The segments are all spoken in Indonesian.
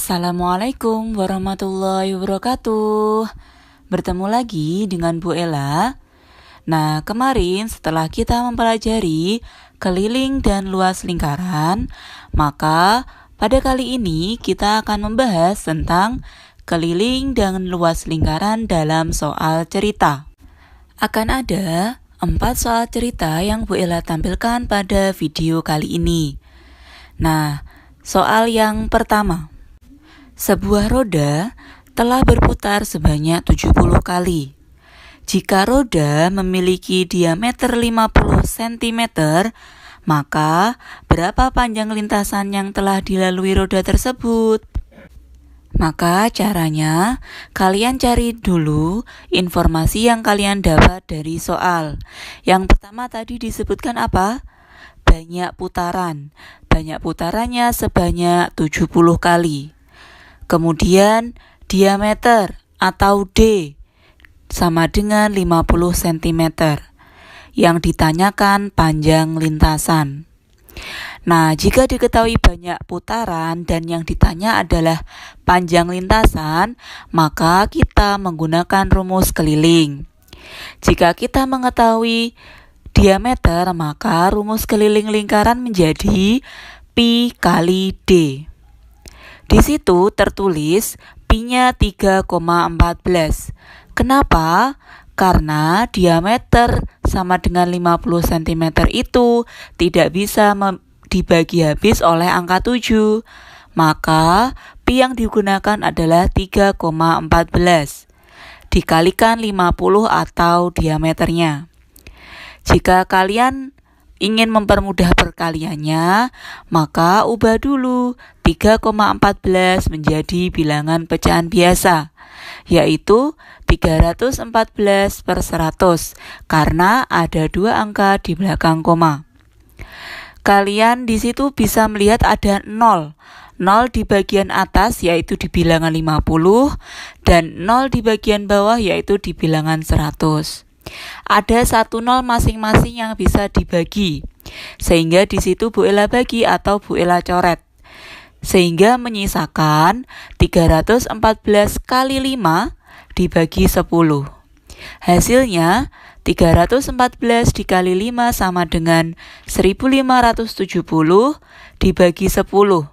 Assalamualaikum warahmatullahi wabarakatuh. Bertemu lagi dengan Bu Ella. Nah, kemarin setelah kita mempelajari keliling dan luas lingkaran, maka pada kali ini kita akan membahas tentang keliling dan luas lingkaran dalam soal cerita. Akan ada 4 soal cerita yang Bu Ella tampilkan pada video kali ini. Nah, soal yang pertama. Sebuah roda telah berputar sebanyak 70 kali. Jika roda memiliki diameter 50 cm, maka berapa panjang lintasan yang telah dilalui roda tersebut? Maka caranya, kalian cari dulu informasi yang kalian dapat dari soal. Yang pertama tadi disebutkan apa? Banyak putaran. Banyak putarannya sebanyak 70 kali. Kemudian diameter atau D sama dengan 50 cm. Yang ditanyakan panjang lintasan. Nah, jika diketahui banyak putaran dan yang ditanya adalah panjang lintasan, maka kita menggunakan rumus keliling. Jika kita mengetahui diameter, maka rumus keliling lingkaran menjadi pi kali D. Di situ tertulis pi-nya 3,14. Kenapa? Karena diameter sama dengan 50 cm itu tidak bisa dibagi habis oleh angka 7. Maka pi yang digunakan adalah 3,14 dikalikan 50 atau diameternya. Jika kalian ingin mempermudah perkaliannya, maka ubah dulu 3,14 menjadi bilangan pecahan biasa, yaitu 314/100, karena ada 2 angka di belakang koma. Kalian di situ bisa melihat ada 0. 0 di bagian atas yaitu di bilangan 50, dan 0 di bagian bawah yaitu di bilangan 100. Ada 1 0 masing-masing yang bisa dibagi, sehingga di situ Bu Ella bagi atau Bu Ella coret, sehingga menyisakan 314 kali 5 dibagi 10. Hasilnya 314 dikali 5 sama dengan 1570 dibagi 10.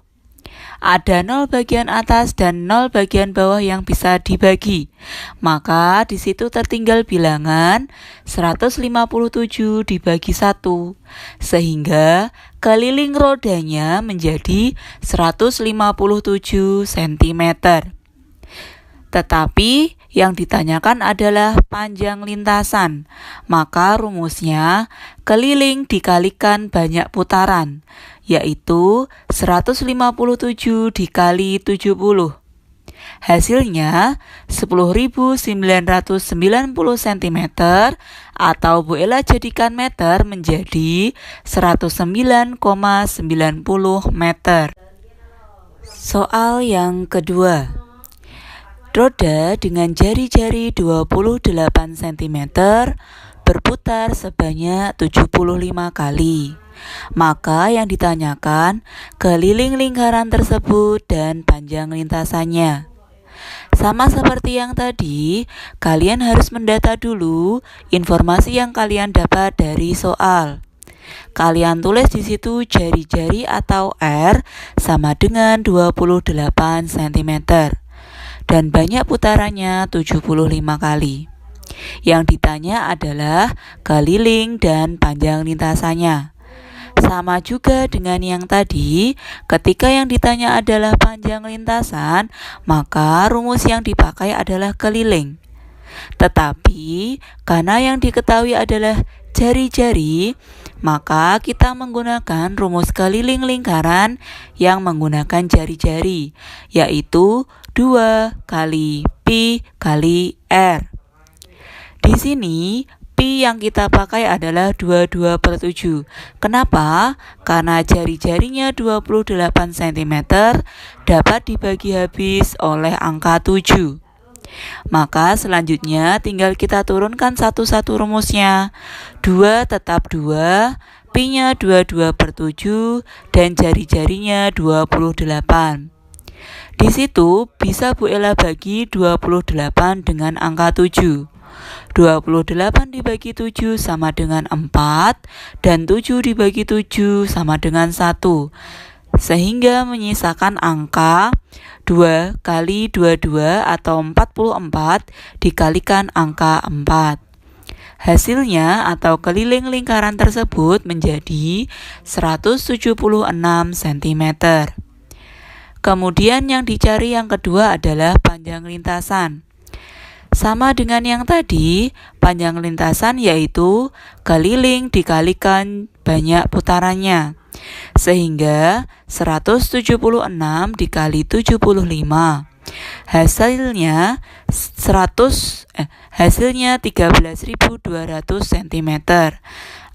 Ada 0 bagian atas dan 0 bagian bawah yang bisa dibagi. Maka di situ tertinggal bilangan 157 dibagi 1. Sehingga keliling rodanya menjadi 157 cm. Tetapi yang ditanyakan adalah panjang lintasan. Maka rumusnya keliling dikalikan banyak putaran, yaitu 157 dikali 70. Hasilnya 10.990 cm, atau Bu Ella jadikan meter menjadi 109,90 meter. Soal yang kedua. Roda dengan jari-jari 28 cm berputar sebanyak 75 kali. Maka yang ditanyakan keliling lingkaran tersebut dan panjang lintasannya. Sama seperti yang tadi, kalian harus mendata dulu informasi yang kalian dapat dari soal. Kalian tulis di situ jari-jari atau R sama dengan 28 cm. Dan banyak putarannya 75 kali. Yang ditanya adalah keliling dan panjang lintasannya. Sama juga dengan yang tadi, ketika yang ditanya adalah panjang lintasan, maka rumus yang dipakai adalah keliling. Tetapi, karena yang diketahui adalah jari-jari, maka kita menggunakan rumus keliling lingkaran yang menggunakan jari-jari, yaitu 2 kali pi kali R. Di sini pi yang kita pakai adalah 22/7. Kenapa? Karena jari-jarinya 28 cm dapat dibagi habis oleh angka 7. Maka selanjutnya tinggal kita turunkan satu-satu rumusnya. 2 tetap 2, pi-nya 22/7 dan jari-jarinya 28. Di situ bisa Bu Ella bagi 28 dengan angka 7. 28 dibagi 7 sama dengan 4, dan 7 dibagi 7 sama dengan 1. Sehingga menyisakan angka 2 kali 22 atau 44 dikalikan angka 4. Hasilnya atau keliling lingkaran tersebut menjadi 176 cm. Kemudian yang dicari yang kedua adalah panjang lintasan. Sama dengan yang tadi, panjang lintasan yaitu keliling dikalikan banyak putarannya. Sehingga 176 dikali 75. Hasilnya 13.200 cm.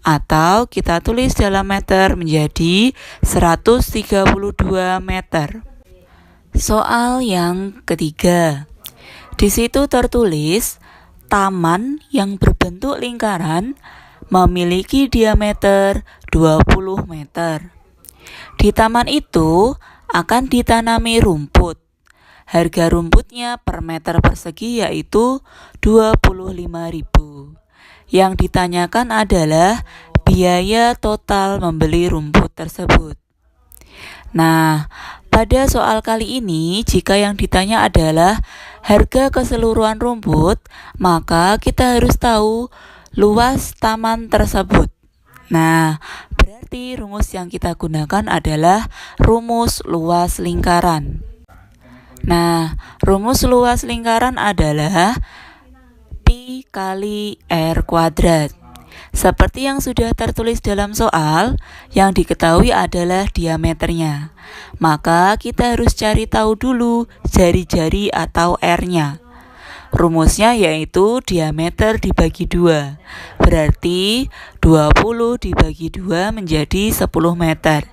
Atau kita tulis dalam meter menjadi 132 meter. Soal yang ketiga. Di situ tertulis, taman yang berbentuk lingkaran memiliki diameter 20 meter. Di taman itu akan ditanami rumput. Harga rumputnya per meter persegi yaitu 25.000. Yang ditanyakan adalah biaya total membeli rumput tersebut. Nah, pada soal kali ini, jika yang ditanya adalah harga keseluruhan rumput, maka kita harus tahu luas taman tersebut. Nah, berarti rumus yang kita gunakan adalah rumus luas lingkaran. Nah, rumus luas lingkaran adalah Pi kali R kuadrat. Seperti yang sudah tertulis dalam soal, yang diketahui adalah diameternya. Maka kita harus cari tahu dulu jari-jari atau R-nya. Rumusnya yaitu diameter dibagi 2. Berarti 20 dibagi 2 menjadi 10 meter.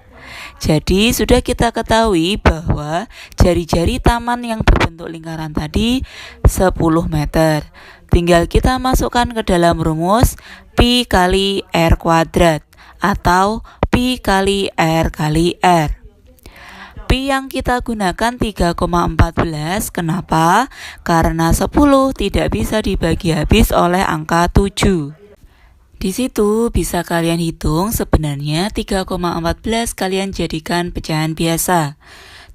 Jadi sudah kita ketahui bahwa jari-jari taman yang berbentuk lingkaran tadi 10 meter. Tinggal kita masukkan ke dalam rumus Pi kali R kuadrat atau Pi kali R kali R. Pi yang kita gunakan 3,14. Kenapa? Karena 10 tidak bisa dibagi habis oleh angka 7. Di situ bisa kalian hitung, sebenarnya 3,14 kalian jadikan pecahan biasa.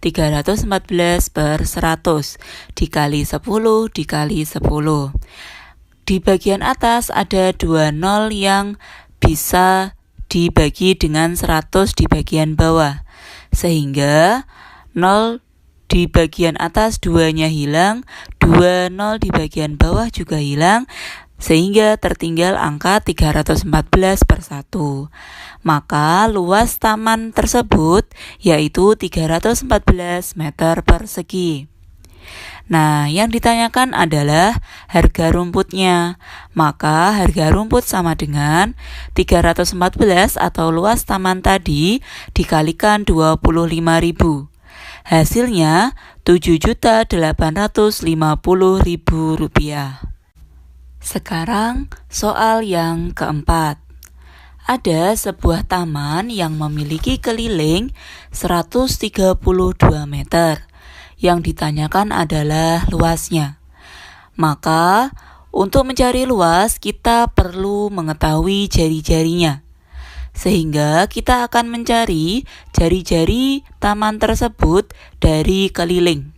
314 per 100 dikali 10 dikali 10. Di bagian atas ada 2 nol yang bisa dibagi dengan 100 di bagian bawah. Sehingga 0 di bagian atas 2-nya hilang, 2 nol di bagian bawah juga hilang, sehingga tertinggal angka 314 per 1. Maka luas taman tersebut yaitu 314 meter persegi. Nah, yang ditanyakan adalah harga rumputnya. Maka harga rumput sama dengan 314 atau luas taman tadi dikalikan 25.000. Hasilnya 7.850.000 rupiah. Sekarang soal yang keempat. Ada sebuah taman yang memiliki keliling 132 meter. Yang ditanyakan adalah luasnya. Maka untuk mencari luas kita perlu mengetahui jari-jarinya. Sehingga kita akan mencari jari-jari taman tersebut dari keliling.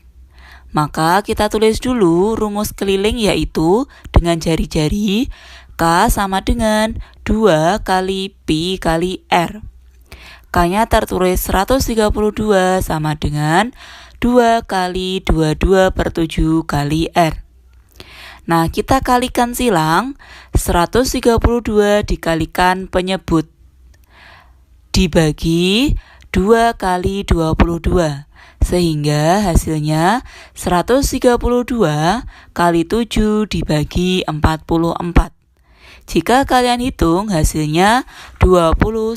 Maka kita tulis dulu rumus keliling yaitu dengan jari-jari K sama dengan 2 kali Pi kali R. K-nya tertulis 132 sama dengan 2 kali 22 per 7 kali R. Nah, kita kalikan silang 132 dikalikan penyebut dibagi 2 kali 22. Sehingga hasilnya 132 kali 7 dibagi 44. Jika kalian hitung hasilnya 21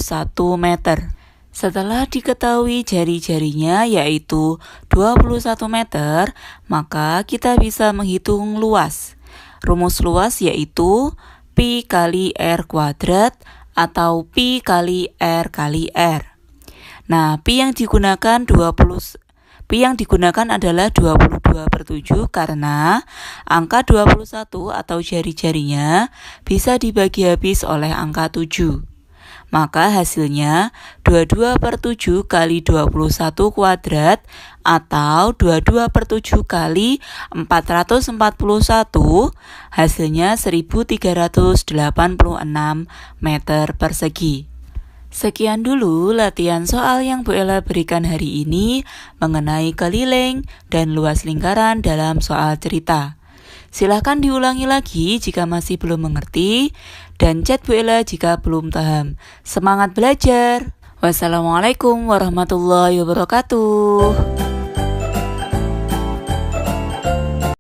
meter. Setelah diketahui jari-jarinya yaitu 21 meter, maka kita bisa menghitung luas. Rumus luas yaitu Pi kali R kuadrat atau Pi kali R kali R. Nah, Pi yang digunakan Tapi yang digunakan adalah 22/7 karena angka 21 atau jari-jarinya bisa dibagi habis oleh angka 7. Maka hasilnya 22/7 kali 21 kuadrat atau 22/7 kali 441 hasilnya 1386 meter persegi. Sekian dulu latihan soal yang Bu Ella berikan hari ini mengenai keliling dan luas lingkaran dalam soal cerita. Silahkan diulangi lagi jika masih belum mengerti dan chat Bu Ella jika belum paham. Semangat belajar! Wassalamualaikum warahmatullahi wabarakatuh.